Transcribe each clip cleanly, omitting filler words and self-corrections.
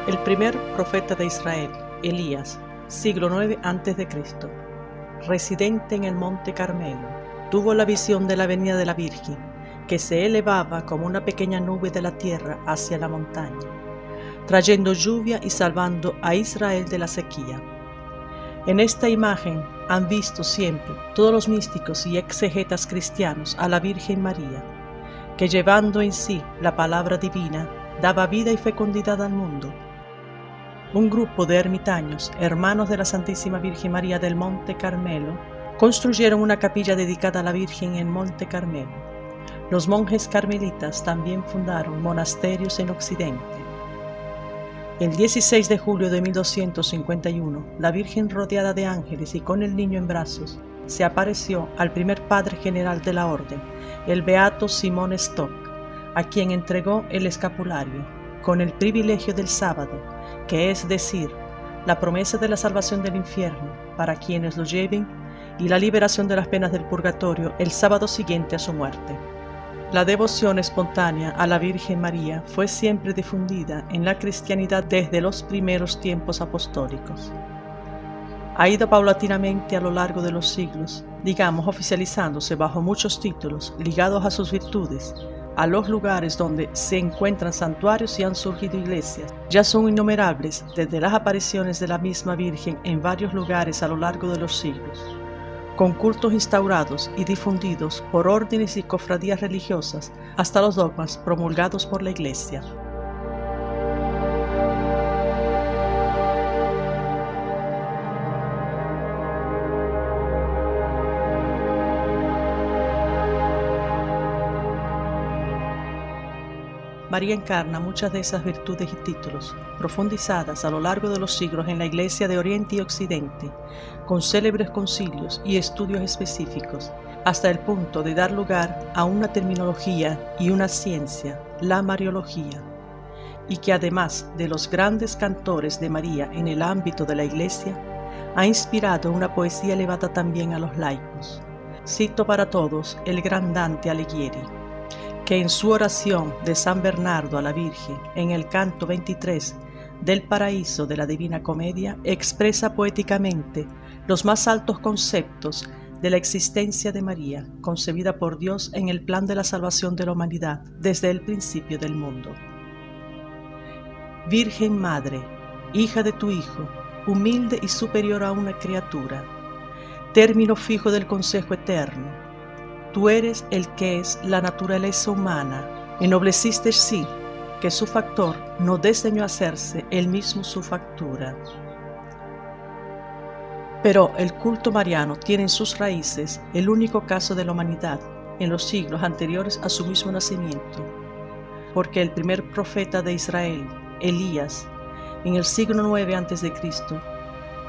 El primer profeta de Israel, Elías, siglo IX a.C., residente en el monte Carmelo, tuvo la visión de la venida de la Virgen, que se elevaba como una pequeña nube de la tierra hacia la montaña, trayendo lluvia y salvando a Israel de la sequía. En esta imagen han visto siempre todos los místicos y exegetas cristianos a la Virgen María, que llevando en sí la palabra divina, daba vida y fecundidad al mundo. Un grupo de ermitaños, hermanos de la Santísima Virgen María del Monte Carmelo, construyeron una capilla dedicada a la Virgen en Monte Carmelo. Los monjes carmelitas también fundaron monasterios en Occidente. El 16 de julio de 1251, la Virgen, rodeada de ángeles y con el niño en brazos, se apareció al primer padre general de la orden, el beato Simón Stock, a quien entregó el escapulario, con el privilegio del sábado, que es decir, la promesa de la salvación del infierno para quienes lo lleven y la liberación de las penas del purgatorio el sábado siguiente a su muerte. La devoción espontánea a la Virgen María fue siempre difundida en la cristianidad desde los primeros tiempos apostólicos. Ha ido paulatinamente a lo largo de los siglos, digamos oficializándose bajo muchos títulos ligados a sus virtudes, a los lugares donde se encuentran santuarios y han surgido iglesias. Ya son innumerables desde las apariciones de la misma Virgen en varios lugares a lo largo de los siglos, con cultos instaurados y difundidos por órdenes y cofradías religiosas, hasta los dogmas promulgados por la Iglesia. María encarna muchas de esas virtudes y títulos, profundizadas a lo largo de los siglos en la Iglesia de Oriente y Occidente, con célebres concilios y estudios específicos, hasta el punto de dar lugar a una terminología y una ciencia, la Mariología, y que además de los grandes cantores de María en el ámbito de la Iglesia, ha inspirado una poesía elevada también a los laicos. Cito para todos el gran Dante Alighieri, que en su oración de San Bernardo a la Virgen, en el canto 23 del Paraíso de la Divina Comedia, expresa poéticamente los más altos conceptos de la existencia de María, concebida por Dios en el plan de la salvación de la humanidad desde el principio del mundo. Virgen Madre, hija de tu Hijo, humilde y superior a una criatura, término fijo del consejo eterno, tú eres el que es la naturaleza humana, ennobleciste sí, que su factor no desdeñó hacerse él mismo su factura. Pero el culto mariano tiene en sus raíces el único caso de la humanidad en los siglos anteriores a su mismo nacimiento, porque el primer profeta de Israel, Elías, en el siglo IX a.C.,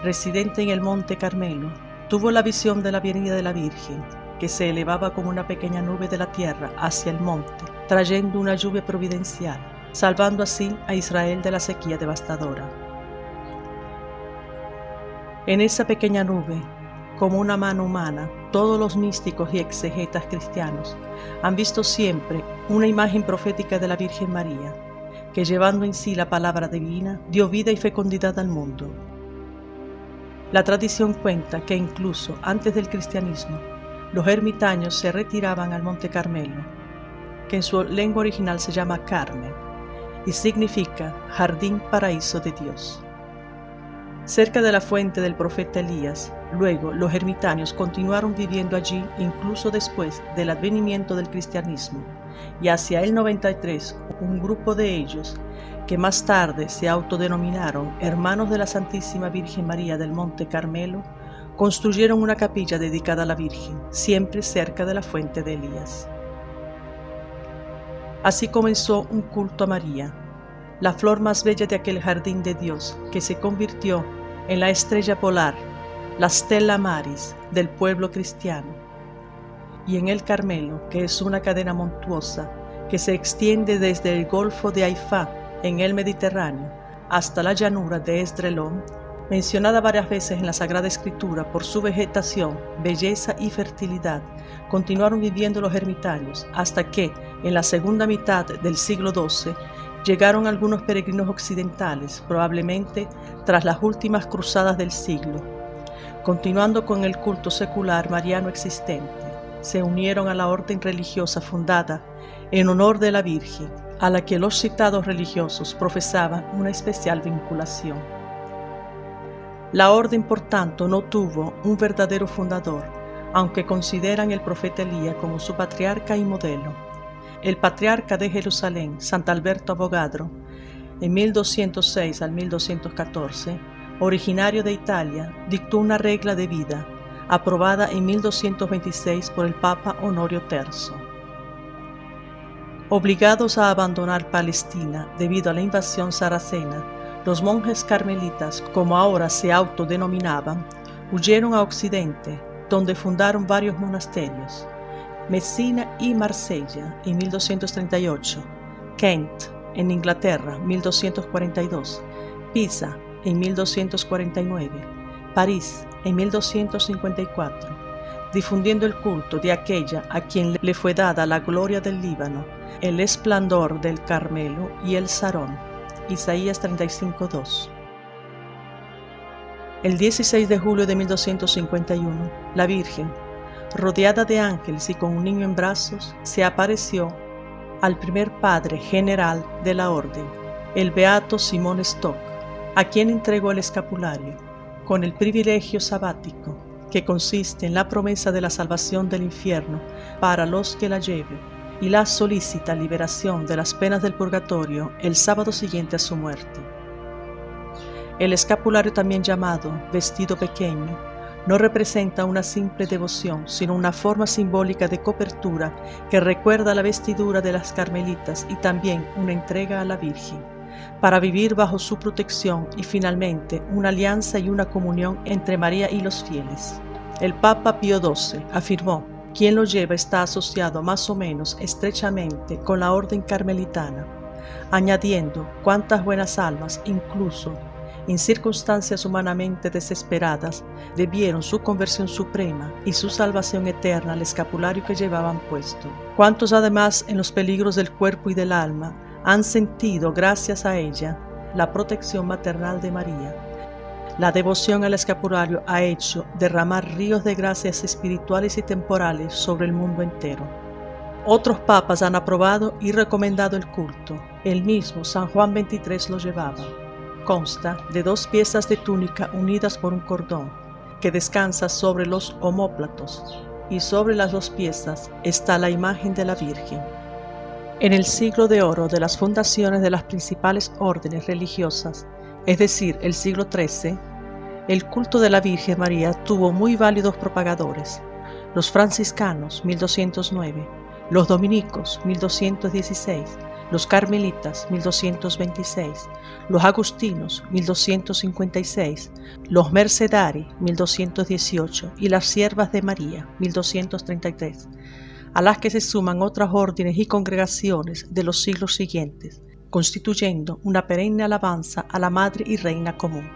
residente en el monte Carmelo, tuvo la visión de la venida de la Virgen, que se elevaba como una pequeña nube de la tierra hacia el monte, trayendo una lluvia providencial, salvando así a Israel de la sequía devastadora. En esa pequeña nube, como una mano humana, todos los místicos y exegetas cristianos han visto siempre una imagen profética de la Virgen María, que llevando en sí la palabra divina, dio vida y fecundidad al mundo. La tradición cuenta que incluso antes del cristianismo, los ermitaños se retiraban al Monte Carmelo, que en su lengua original se llama Carmel, y significa jardín paraíso de Dios. Cerca de la fuente del profeta Elías, luego los ermitaños continuaron viviendo allí incluso después del advenimiento del cristianismo, y hacia el 93 un grupo de ellos, que más tarde se autodenominaron Hermanos de la Santísima Virgen María del Monte Carmelo, construyeron una capilla dedicada a la Virgen, siempre cerca de la fuente de Elías. Así comenzó un culto a María, la flor más bella de aquel jardín de Dios, que se convirtió en la estrella polar, la Stella Maris del pueblo cristiano, y en el Carmelo, que es una cadena montuosa que se extiende desde el Golfo de Haifá en el Mediterráneo hasta la llanura de Esdrelón, mencionada varias veces en la Sagrada Escritura por su vegetación, belleza y fertilidad, continuaron viviendo los ermitaños hasta que, en la segunda mitad del siglo XII, llegaron algunos peregrinos occidentales, probablemente tras las últimas cruzadas del siglo. Continuando con el culto secular mariano existente, se unieron a la orden religiosa fundada en honor de la Virgen, a la que los citados religiosos profesaban una especial vinculación. La orden, por tanto, no tuvo un verdadero fundador, aunque consideran el profeta Elías como su patriarca y modelo. El patriarca de Jerusalén, Sant'Alberto Avogadro, en 1206 al 1214, originario de Italia, dictó una regla de vida, aprobada en 1226 por el Papa Honorio III. Obligados a abandonar Palestina debido a la invasión sarracena, los monjes carmelitas, como ahora se autodenominaban, huyeron a Occidente, donde fundaron varios monasterios: Messina y Marsella en 1238, Kent en Inglaterra 1242, Pisa en 1249, París en 1254, difundiendo el culto de aquella a quien le fue dada la gloria del Líbano, el esplendor del Carmelo y el Sarón. Isaías 35:2. El 16 de julio de 1251, la Virgen, rodeada de ángeles y con un niño en brazos, se apareció al primer padre general de la orden, el beato Simón Stock, a quien entregó el escapulario, con el privilegio sabático, que consiste en la promesa de la salvación del infierno para los que la lleven, y la solícita liberación de las penas del purgatorio el sábado siguiente a su muerte. El escapulario, también llamado vestido pequeño, no representa una simple devoción, sino una forma simbólica de cobertura que recuerda la vestidura de las carmelitas y también una entrega a la Virgen, para vivir bajo su protección y finalmente una alianza y una comunión entre María y los fieles. El Papa Pío XII afirmó: quien lo lleva está asociado más o menos estrechamente con la orden carmelitana, añadiendo cuántas buenas almas, incluso en circunstancias humanamente desesperadas, debieron su conversión suprema y su salvación eterna al escapulario que llevaban puesto. Cuántos además en los peligros del cuerpo y del alma han sentido, gracias a ella, la protección maternal de María. La devoción al escapulario ha hecho derramar ríos de gracias espirituales y temporales sobre el mundo entero. Otros papas han aprobado y recomendado el culto. El mismo San Juan XXIII lo llevaba. Consta de 2 piezas de túnica unidas por un cordón, que descansa sobre los omóplatos, y sobre las 2 piezas está la imagen de la Virgen. En el siglo de oro de las fundaciones de las principales órdenes religiosas, es decir, el siglo XIII, el culto de la Virgen María tuvo muy válidos propagadores: los franciscanos, 1209, los dominicos, 1216, los carmelitas, 1226, los agustinos, 1256, los mercedari, 1218, y las siervas de María, 1233, a las que se suman otras órdenes y congregaciones de los siglos siguientes, constituyendo una perenne alabanza a la Madre y Reina común.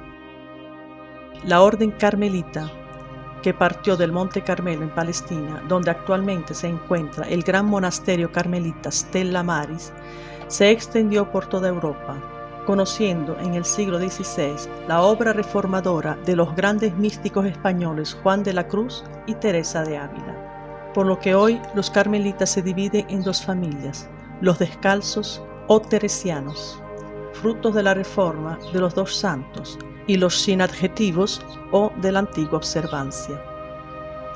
La orden carmelita, que partió del Monte Carmelo en Palestina, donde actualmente se encuentra el gran monasterio carmelita Stella Maris, se extendió por toda Europa, conociendo en el siglo XVI la obra reformadora de los grandes místicos españoles Juan de la Cruz y Teresa de Ávila, por lo que hoy los carmelitas se dividen en 2 familias: los descalzos o teresianos, frutos de la reforma de los 2 santos, y los sin adjetivos o de la antigua observancia.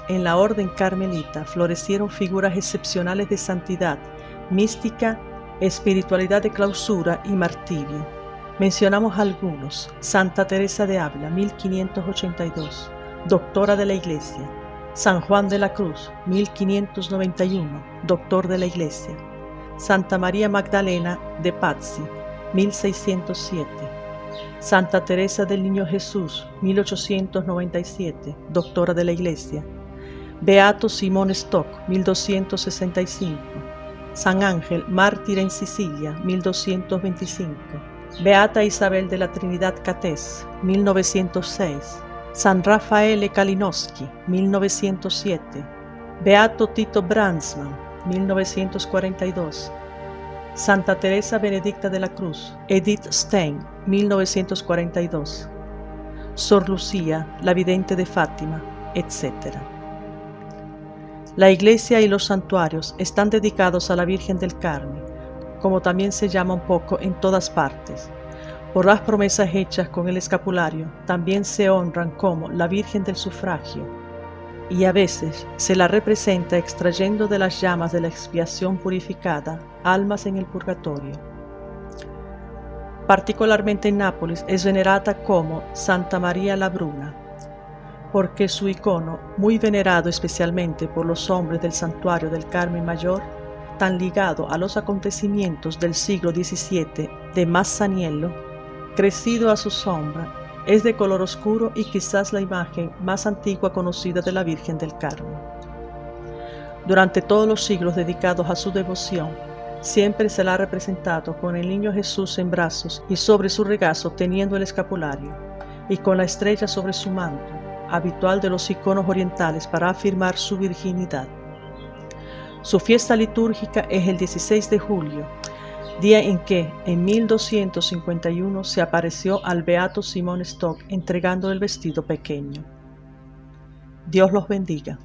En la orden carmelita florecieron figuras excepcionales de santidad, mística, espiritualidad de clausura y martirio. Mencionamos algunos: Santa Teresa de Ávila, 1582, doctora de la Iglesia; San Juan de la Cruz, 1591, doctor de la Iglesia; Santa María Magdalena de Pazzi, 1607; Santa Teresa del Niño Jesús, 1897, doctora de la Iglesia; Beato Simón Stock, 1265; San Ángel, mártir en Sicilia, 1225; Beata Isabel de la Trinidad Catés, 1906; San Raffaele Kalinowski, 1907; Beato Tito Brandsman, 1942; Santa Teresa Benedicta de la Cruz, Edith Stein, 1942, Sor Lucía, la vidente de Fátima, etc. La iglesia y los santuarios están dedicados a la Virgen del Carmen, como también se llama un poco en todas partes. Por las promesas hechas con el escapulario, también se honran como la Virgen del Sufragio, y a veces se la representa extrayendo de las llamas de la expiación purificada almas en el purgatorio. Particularmente en Nápoles es venerada como Santa María la Bruna, porque su icono, muy venerado especialmente por los hombres del santuario del Carmen Mayor, tan ligado a los acontecimientos del siglo XVII de Massaniello, crecido a su sombra, es de color oscuro y quizás la imagen más antigua conocida de la Virgen del Carmen. Durante todos los siglos dedicados a su devoción, siempre se la ha representado con el niño Jesús en brazos y sobre su regazo teniendo el escapulario, y con la estrella sobre su manto, habitual de los iconos orientales para afirmar su virginidad. Su fiesta litúrgica es el 16 de julio, día en que, en 1251, se apareció al beato Simón Stock entregando el vestido pequeño. Dios los bendiga.